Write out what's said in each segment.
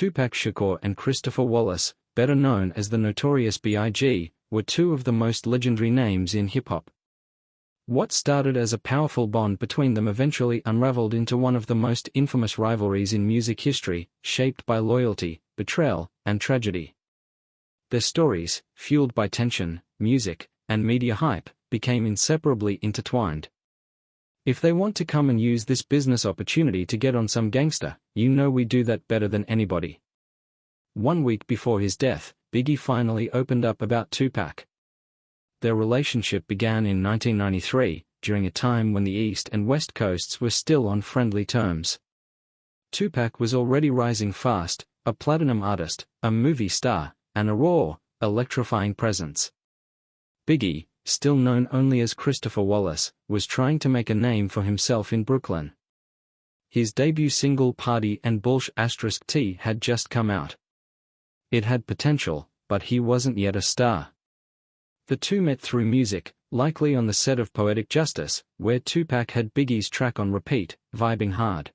Tupac Shakur and Christopher Wallace, better known as the Notorious B.I.G., were two of the most legendary names in hip-hop. What started as a powerful bond between them eventually unraveled into one of the most infamous rivalries in music history, shaped by loyalty, betrayal, and tragedy. Their stories, fueled by tension, music, and media hype, became inseparably intertwined. If they want to come and use this business opportunity to get on some gangster, you know we do that better than anybody. 1 week before his death, Biggie finally opened up about Tupac. Their relationship began in 1993, during a time when the East and West Coasts were still on friendly terms. Tupac was already rising fast, a platinum artist, a movie star, and a raw, electrifying presence. Biggie, still known only as Christopher Wallace, was trying to make a name for himself in Brooklyn. His debut single Party and Bullsh** T had just come out. It had potential, but he wasn't yet a star. The two met through music, likely on the set of Poetic Justice, where Tupac had Biggie's track on repeat, vibing hard.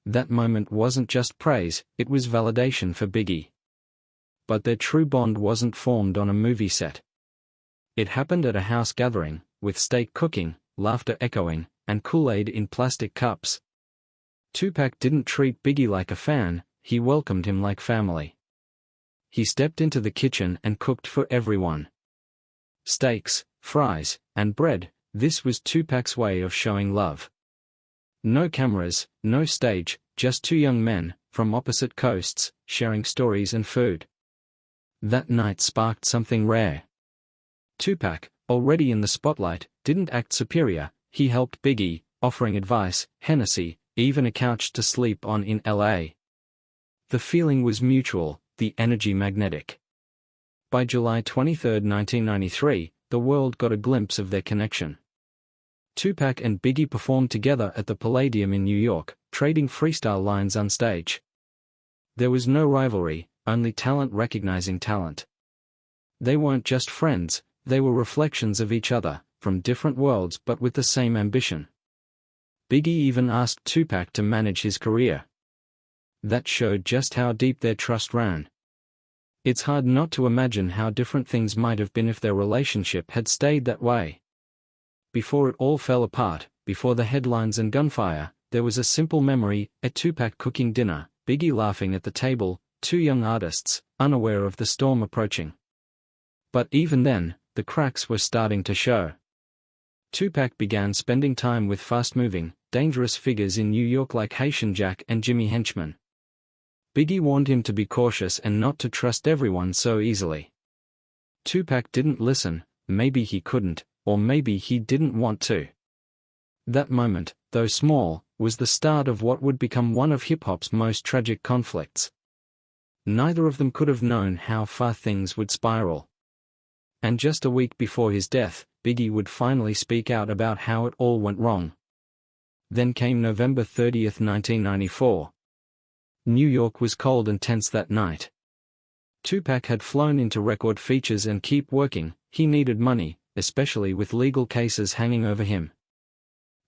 That moment wasn't just praise, it was validation for Biggie. But their true bond wasn't formed on a movie set. It happened at a house gathering, with steak cooking, laughter echoing, and Kool-Aid in plastic cups. Tupac didn't treat Biggie like a fan, he welcomed him like family. He stepped into the kitchen and cooked for everyone. Steaks, fries, and bread, this was Tupac's way of showing love. No cameras, no stage, just two young men, from opposite coasts, sharing stories and food. That night sparked something rare. Tupac, already in the spotlight, didn't act superior, he helped Biggie, offering advice, Hennessy, even a couch to sleep on in L.A. The feeling was mutual, the energy magnetic. By July 23, 1993, the world got a glimpse of their connection. Tupac and Biggie performed together at the Palladium in New York, trading freestyle lines on stage. There was no rivalry, only talent recognizing talent. They weren't just friends, they were reflections of each other, from different worlds but with the same ambition. Biggie even asked Tupac to manage his career. That showed just how deep their trust ran. It's hard not to imagine how different things might have been if their relationship had stayed that way. Before it all fell apart, before the headlines and gunfire, there was a simple memory, a Tupac cooking dinner, Biggie laughing at the table, two young artists, unaware of the storm approaching. But even then, the cracks were starting to show. Tupac began spending time with fast-moving, dangerous figures in New York like Haitian Jack and Jimmy Henchman. Biggie warned him to be cautious and not to trust everyone so easily. Tupac didn't listen, maybe he couldn't, or maybe he didn't want to. That moment, though small, was the start of what would become one of hip-hop's most tragic conflicts. Neither of them could have known how far things would spiral. And just a week before his death, Biggie would finally speak out about how it all went wrong. Then came November 30, 1994. New York was cold and tense that night. Tupac had flown into Record Features and keep working, he needed money, especially with legal cases hanging over him.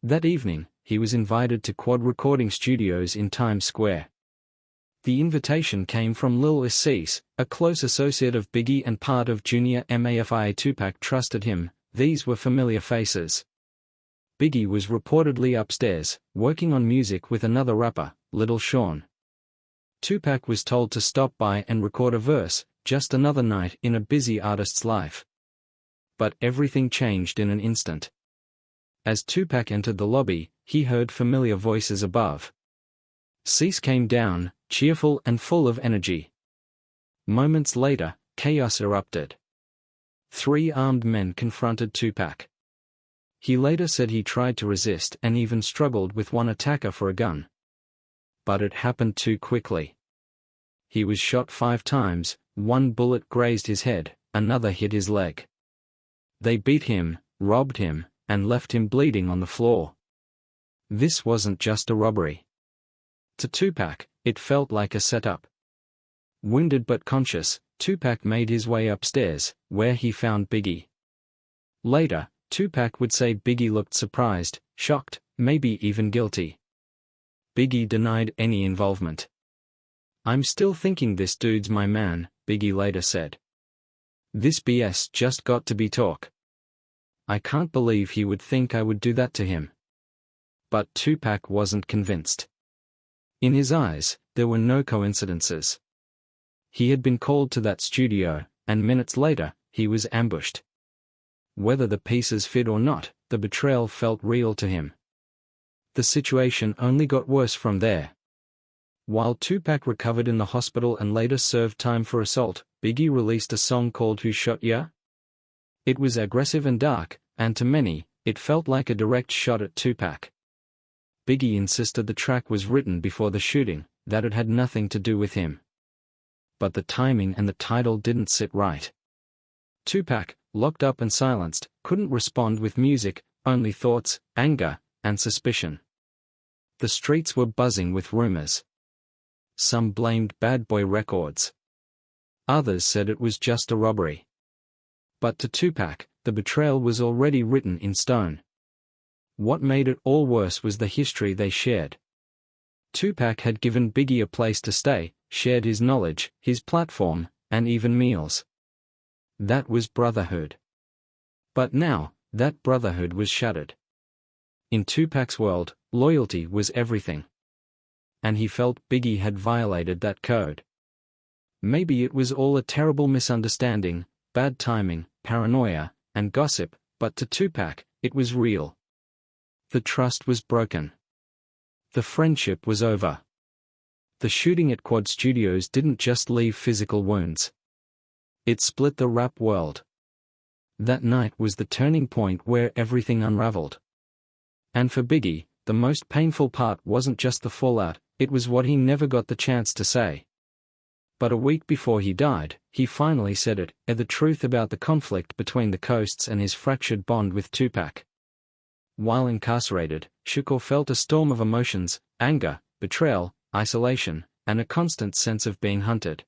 That evening, he was invited to Quad Recording Studios in Times Square. The invitation came from Lil Assis, a close associate of Biggie and part of Junior Mafia. Tupac trusted him, these were familiar faces. Biggie was reportedly upstairs, working on music with another rapper, Little Sean. Tupac was told to stop by and record a verse, just another night in a busy artist's life. But everything changed in an instant. As Tupac entered the lobby, he heard familiar voices above. Cease came down, cheerful and full of energy. Moments later, chaos erupted. 3 armed men confronted Tupac. He later said he tried to resist and even struggled with one attacker for a gun. But it happened too quickly. He was shot 5 times, one bullet grazed his head, another hit his leg. They beat him, robbed him, and left him bleeding on the floor. This wasn't just a robbery. To Tupac, it felt like a setup. Wounded but conscious, Tupac made his way upstairs, where he found Biggie. Later, Tupac would say Biggie looked surprised, shocked, maybe even guilty. Biggie denied any involvement. "I'm still thinking this dude's my man," Biggie later said. "This BS just got to be talk. I can't believe he would think I would do that to him." But Tupac wasn't convinced. In his eyes, there were no coincidences. He had been called to that studio, and minutes later, he was ambushed. Whether the pieces fit or not, the betrayal felt real to him. The situation only got worse from there. While Tupac recovered in the hospital and later served time for assault, Biggie released a song called Who Shot Ya? It was aggressive and dark, and to many, it felt like a direct shot at Tupac. Biggie insisted the track was written before the shooting, that it had nothing to do with him. But the timing and the title didn't sit right. Tupac, locked up and silenced, couldn't respond with music, only thoughts, anger, and suspicion. The streets were buzzing with rumors. Some blamed Bad Boy Records. Others said it was just a robbery. But to Tupac, the betrayal was already written in stone. What made it all worse was the history they shared. Tupac had given Biggie a place to stay, shared his knowledge, his platform, and even meals. That was brotherhood. But now, that brotherhood was shattered. In Tupac's world, loyalty was everything. And he felt Biggie had violated that code. Maybe it was all a terrible misunderstanding, bad timing, paranoia, and gossip, but to Tupac, it was real. The trust was broken. The friendship was over. The shooting at Quad Studios didn't just leave physical wounds. It split the rap world. That night was the turning point where everything unraveled. And for Biggie, the most painful part wasn't just the fallout, it was what he never got the chance to say. But a week before he died, he finally said it, the truth about the conflict between the coasts and his fractured bond with Tupac. While incarcerated, Shakur felt a storm of emotions, anger, betrayal, isolation, and a constant sense of being hunted.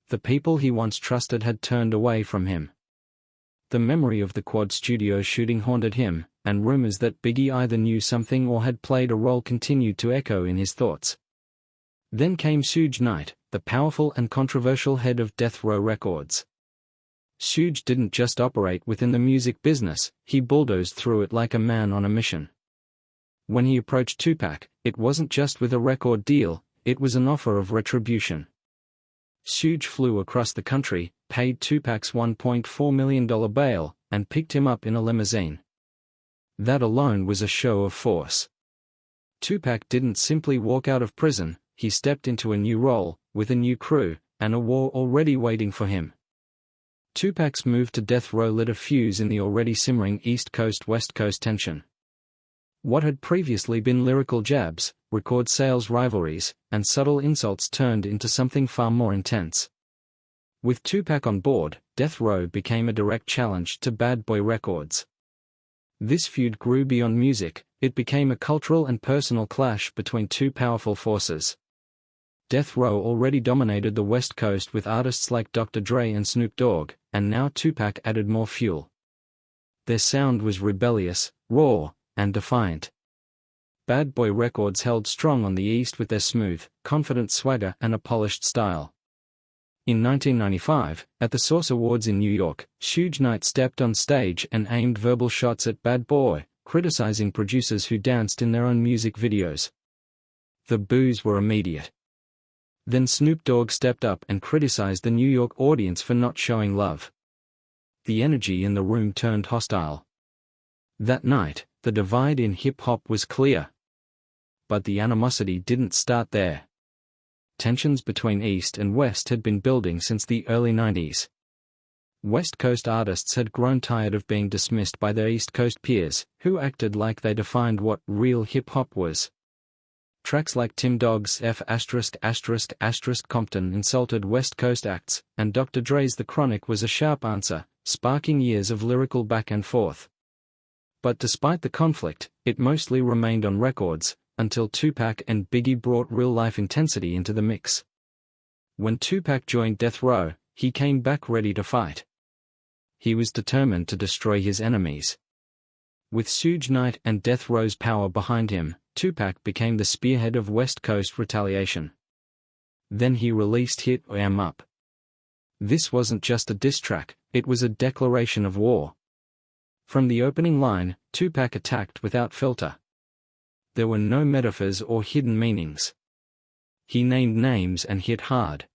The people he once trusted had turned away from him. The memory of the Quad Studio shooting haunted him, and rumors that Biggie either knew something or had played a role continued to echo in his thoughts. Then came Suge Knight, the powerful and controversial head of Death Row Records. Suge didn't just operate within the music business, he bulldozed through it like a man on a mission. When he approached Tupac, it wasn't just with a record deal, it was an offer of retribution. Suge flew across the country, paid Tupac's $1.4 million bail, and picked him up in a limousine. That alone was a show of force. Tupac didn't simply walk out of prison, he stepped into a new role, with a new crew, and a war already waiting for him. Tupac's move to death row lit a fuse in the already simmering East Coast-West Coast tension. What had previously been lyrical jabs, record sales rivalries, and subtle insults turned into something far more intense. With Tupac on board, Death Row became a direct challenge to Bad Boy Records. This feud grew beyond music, it became a cultural and personal clash between two powerful forces. Death Row already dominated the West Coast with artists like Dr. Dre and Snoop Dogg, and now Tupac added more fuel. Their sound was rebellious, raw, and defiant. Bad Boy Records held strong on the East with their smooth, confident swagger and a polished style. In 1995, at the Source Awards in New York, Suge Knight stepped on stage and aimed verbal shots at Bad Boy, criticizing producers who danced in their own music videos. The boos were immediate. Then Snoop Dogg stepped up and criticized the New York audience for not showing love. The energy in the room turned hostile. That night, the divide in hip-hop was clear. But the animosity didn't start there. Tensions between East and West had been building since the early 90s. West Coast artists had grown tired of being dismissed by their East Coast peers, who acted like they defined what real hip-hop was. Tracks like Tim Dogg's F*** Compton insulted West Coast acts, and Dr. Dre's The Chronic was a sharp answer, sparking years of lyrical back and forth. But despite the conflict, it mostly remained on records, until Tupac and Biggie brought real-life intensity into the mix. When Tupac joined Death Row, he came back ready to fight. He was determined to destroy his enemies. With Suge Knight and Death Row's power behind him, Tupac became the spearhead of West Coast retaliation. Then he released Hit Em Up. This wasn't just a diss track, it was a declaration of war. From the opening line, Tupac attacked without filter. There were no metaphors or hidden meanings. He named names and hit hard.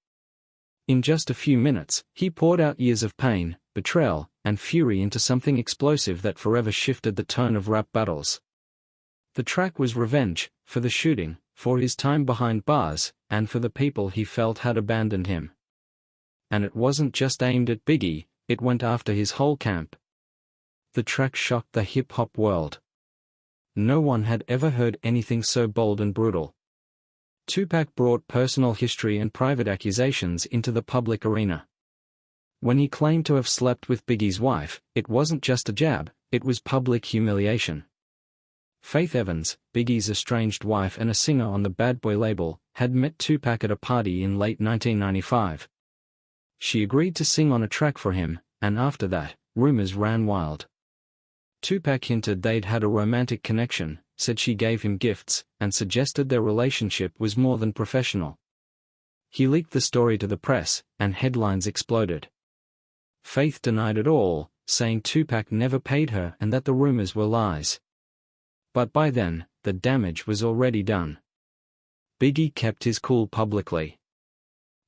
In just a few minutes, he poured out years of pain, betrayal, and fury into something explosive that forever shifted the tone of rap battles. The track was revenge, for the shooting, for his time behind bars, and for the people he felt had abandoned him. And it wasn't just aimed at Biggie, it went after his whole camp. The track shocked the hip-hop world. No one had ever heard anything so bold and brutal. Tupac brought personal history and private accusations into the public arena. When he claimed to have slept with Biggie's wife, it wasn't just a jab, it was public humiliation. Faith Evans, Biggie's estranged wife and a singer on the Bad Boy label, had met Tupac at a party in late 1995. She agreed to sing on a track for him, and after that, rumors ran wild. Tupac hinted they'd had a romantic connection, said she gave him gifts, and suggested their relationship was more than professional. He leaked the story to the press, and headlines exploded. Faith denied it all, saying Tupac never paid her and that the rumors were lies. But by then, the damage was already done. Biggie kept his cool publicly.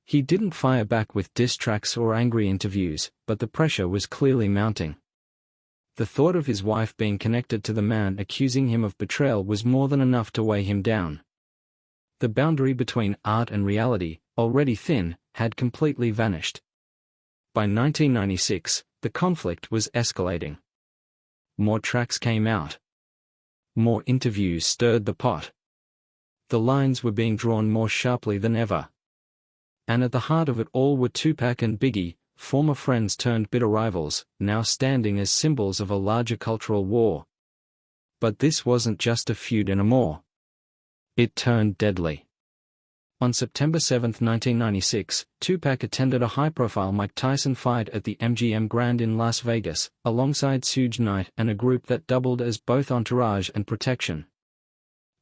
He didn't fire back with diss tracks or angry interviews, but the pressure was clearly mounting. The thought of his wife being connected to the man accusing him of betrayal was more than enough to weigh him down. The boundary between art and reality, already thin, had completely vanished. By 1996, the conflict was escalating. More tracks came out. More interviews stirred the pot. The lines were being drawn more sharply than ever. And at the heart of it all were Tupac and Biggie, former friends turned bitter rivals, now standing as symbols of a larger cultural war. But this wasn't just a feud anymore. It turned deadly. On September 7, 1996, Tupac attended a high-profile Mike Tyson fight at the MGM Grand in Las Vegas, alongside Suge Knight and a group that doubled as both entourage and protection.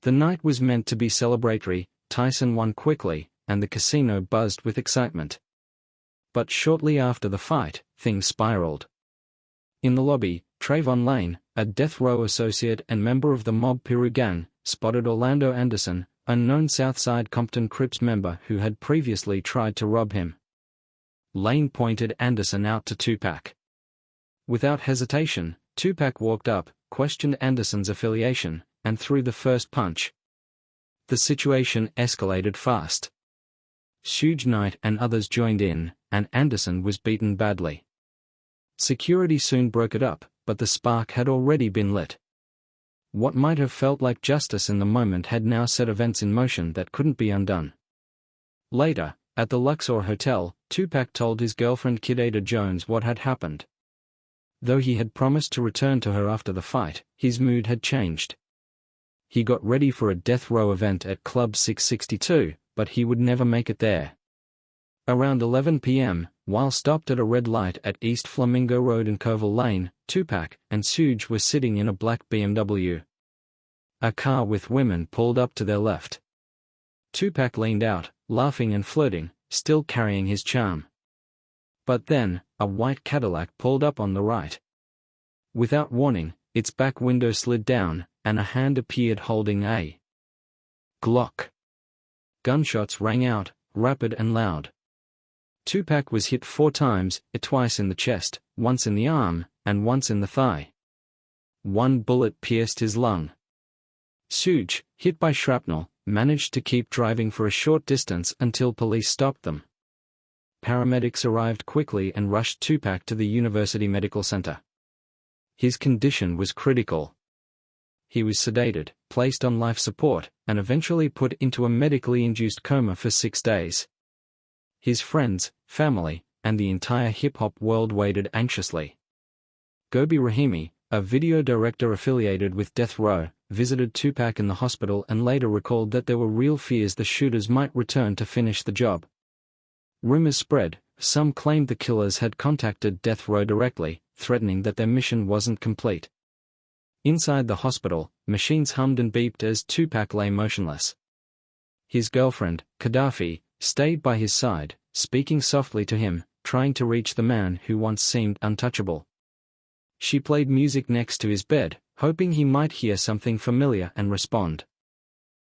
The night was meant to be celebratory, Tyson won quickly, and the casino buzzed with excitement. But shortly after the fight, things spiraled. In the lobby, Trayvon Lane, a death row associate and member of the Mob Piru gang, spotted Orlando Anderson, a known Southside Compton Crips member who had previously tried to rob him. Lane pointed Anderson out to Tupac. Without hesitation, Tupac walked up, questioned Anderson's affiliation, and threw the first punch. The situation escalated fast. Suge Knight and others joined in, and Anderson was beaten badly. Security soon broke it up, but the spark had already been lit. What might have felt like justice in the moment had now set events in motion that couldn't be undone. Later, at the Luxor Hotel, Tupac told his girlfriend Kid Ada Jones what had happened. Though he had promised to return to her after the fight, his mood had changed. He got ready for a death row event at Club 662, but he would never make it there. Around 11 p.m., while stopped at a red light at East Flamingo Road in Covell Lane, Tupac and Suge were sitting in a black BMW. A car with women pulled up to their left. Tupac leaned out, laughing and flirting, still carrying his charm. But then, a white Cadillac pulled up on the right. Without warning, its back window slid down, and a hand appeared holding a Glock. Gunshots rang out, rapid and loud. Tupac was hit 4 times, twice in the chest, once in the arm, and once in the thigh. One bullet pierced his lung. Suge, hit by shrapnel, managed to keep driving for a short distance until police stopped them. Paramedics arrived quickly and rushed Tupac to the University Medical Center. His condition was critical. He was sedated, placed on life support, and eventually put into a medically induced coma for 6 days. His friends, family, and the entire hip-hop world waited anxiously. Gobi Rahimi, a video director affiliated with Death Row, visited Tupac in the hospital and later recalled that there were real fears the shooters might return to finish the job. Rumors spread, some claimed the killers had contacted Death Row directly, threatening that their mission wasn't complete. Inside the hospital, machines hummed and beeped as Tupac lay motionless. His girlfriend, Gaddafi, stayed by his side, speaking softly to him, trying to reach the man who once seemed untouchable. She played music next to his bed, hoping he might hear something familiar and respond.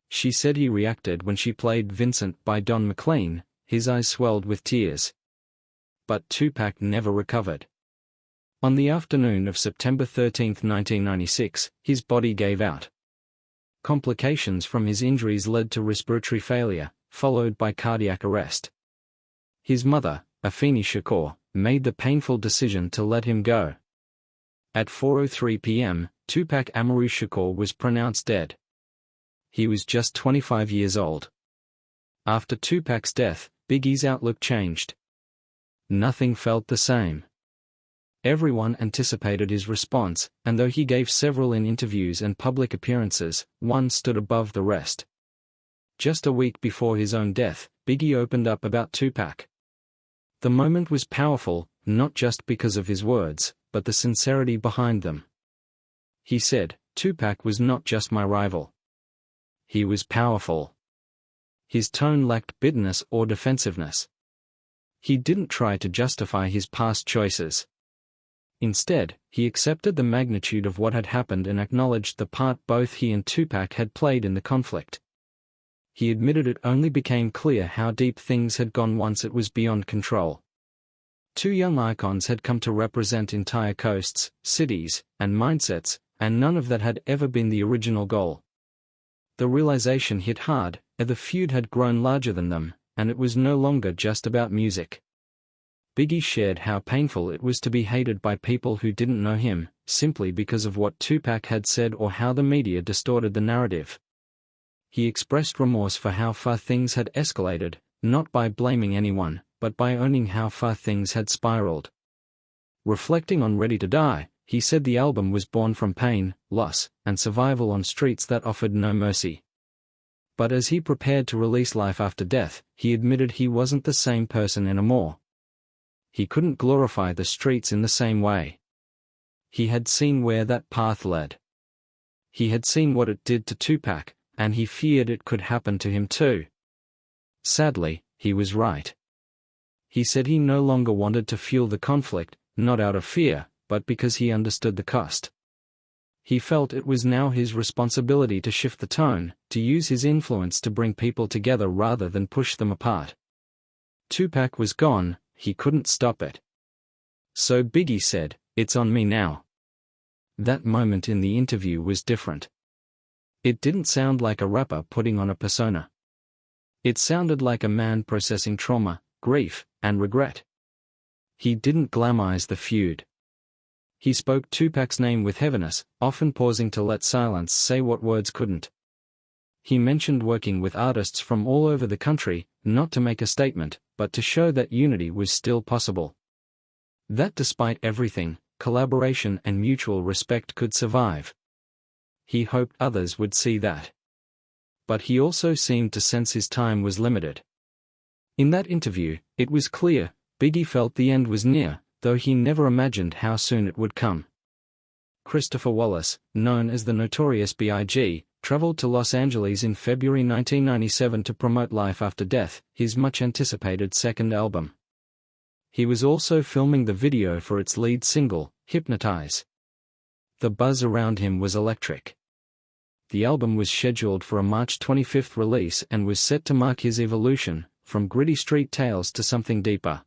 She said he reacted when she played Vincent by Don McLean, his eyes swelled with tears. But Tupac never recovered. On the afternoon of September 13, 1996, his body gave out. Complications from his injuries led to respiratory failure, followed by cardiac arrest. His mother, Afeni Shakur, made the painful decision to let him go. At 4:03 p.m., Tupac Amaru Shakur was pronounced dead. He was just 25 years old. After Tupac's death, Biggie's outlook changed. Nothing felt the same. Everyone anticipated his response, and though he gave several in interviews and public appearances, one stood above the rest. Just a week before his own death, Biggie opened up about Tupac. The moment was powerful, not just because of his words, but the sincerity behind them. He said, "Tupac was not just my rival. He was powerful." His tone lacked bitterness or defensiveness. He didn't try to justify his past choices. Instead, he accepted the magnitude of what had happened and acknowledged the part both he and Tupac had played in the conflict. He admitted it only became clear how deep things had gone once it was beyond control. Two young icons had come to represent entire coasts, cities, and mindsets, and none of that had ever been the original goal. The realization hit hard, as the feud had grown larger than them, and it was no longer just about music. Biggie shared how painful it was to be hated by people who didn't know him, simply because of what Tupac had said or how the media distorted the narrative. He expressed remorse for how far things had escalated, not by blaming anyone, but by owning how far things had spiraled. Reflecting on Ready to Die, he said the album was born from pain, loss, and survival on streets that offered no mercy. But as he prepared to release Life After Death, he admitted he wasn't the same person anymore. He couldn't glorify the streets in the same way. He had seen where that path led. He had seen what it did to Tupac, and he feared it could happen to him too. Sadly, he was right. He said he no longer wanted to fuel the conflict, not out of fear, but because he understood the cost. He felt it was now his responsibility to shift the tone, to use his influence to bring people together rather than push them apart. Tupac was gone, he couldn't stop it. So Biggie said, "It's on me now." That moment in the interview was different. It didn't sound like a rapper putting on a persona. It sounded like a man processing trauma, grief, and regret. He didn't glamorize the feud. He spoke Tupac's name with heaviness, often pausing to let silence say what words couldn't. He mentioned working with artists from all over the country, not to make a statement, but to show that unity was still possible. That despite everything, collaboration and mutual respect could survive. He hoped others would see that. But he also seemed to sense his time was limited. In that interview, it was clear, Biggie felt the end was near, though he never imagined how soon it would come. Christopher Wallace, known as the Notorious B.I.G., traveled to Los Angeles in February 1997 to promote Life After Death, his much-anticipated second album. He was also filming the video for its lead single, Hypnotize. The buzz around him was electric. The album was scheduled for a March 25 release and was set to mark his evolution, from gritty street tales to something deeper.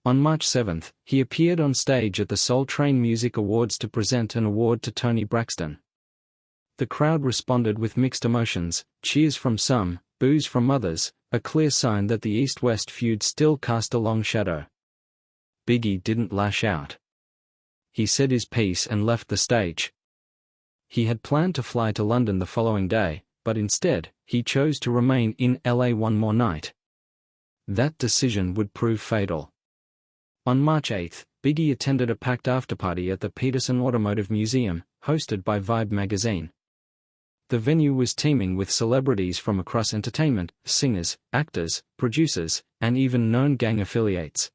On March 7, he appeared on stage at the Soul Train Music Awards to present an award to Toni Braxton. The crowd responded with mixed emotions, cheers from some, boos from others, a clear sign that the East-West feud still cast a long shadow. Biggie didn't lash out. He said his piece and left the stage. He had planned to fly to London the following day, but instead, he chose to remain in LA one more night. That decision would prove fatal. On March 8, Biggie attended a packed afterparty at the Peterson Automotive Museum, hosted by Vibe magazine. The venue was teeming with celebrities from across entertainment, singers, actors, producers, and even known gang affiliates.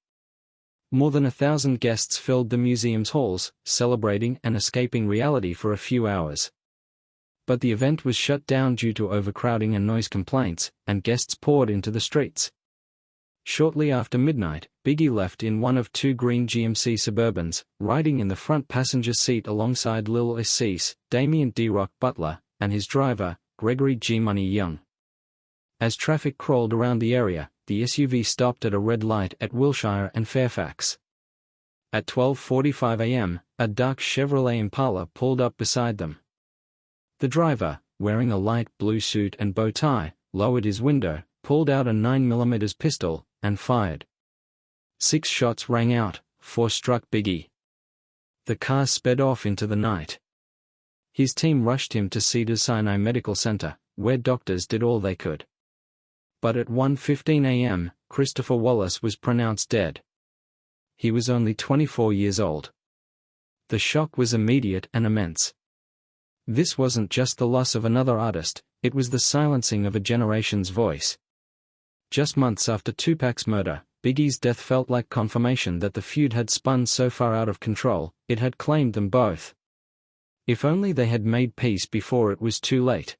More than 1,000 guests filled the museum's halls, celebrating and escaping reality for a few hours. But the event was shut down due to overcrowding and noise complaints, and guests poured into the streets. Shortly after midnight, Biggie left in one of two green GMC Suburbans, riding in the front passenger seat alongside Lil Assis, Damian D-Rock Butler, and his driver, Gregory G. Money Young. As traffic crawled around the area, the SUV stopped at a red light at Wilshire and Fairfax. At 12:45 a.m., a dark Chevrolet Impala pulled up beside them. The driver, wearing a light blue suit and bow tie, lowered his window, pulled out a 9mm pistol, and fired. 6 shots rang out, 4 struck Biggie. The car sped off into the night. His team rushed him to Cedars-Sinai Medical Center, where doctors did all they could. But at 1:15 a.m., Christopher Wallace was pronounced dead. He was only 24 years old. The shock was immediate and immense. This wasn't just the loss of another artist, it was the silencing of a generation's voice. Just months after Tupac's murder, Biggie's death felt like confirmation that the feud had spun so far out of control, it had claimed them both. If only they had made peace before it was too late.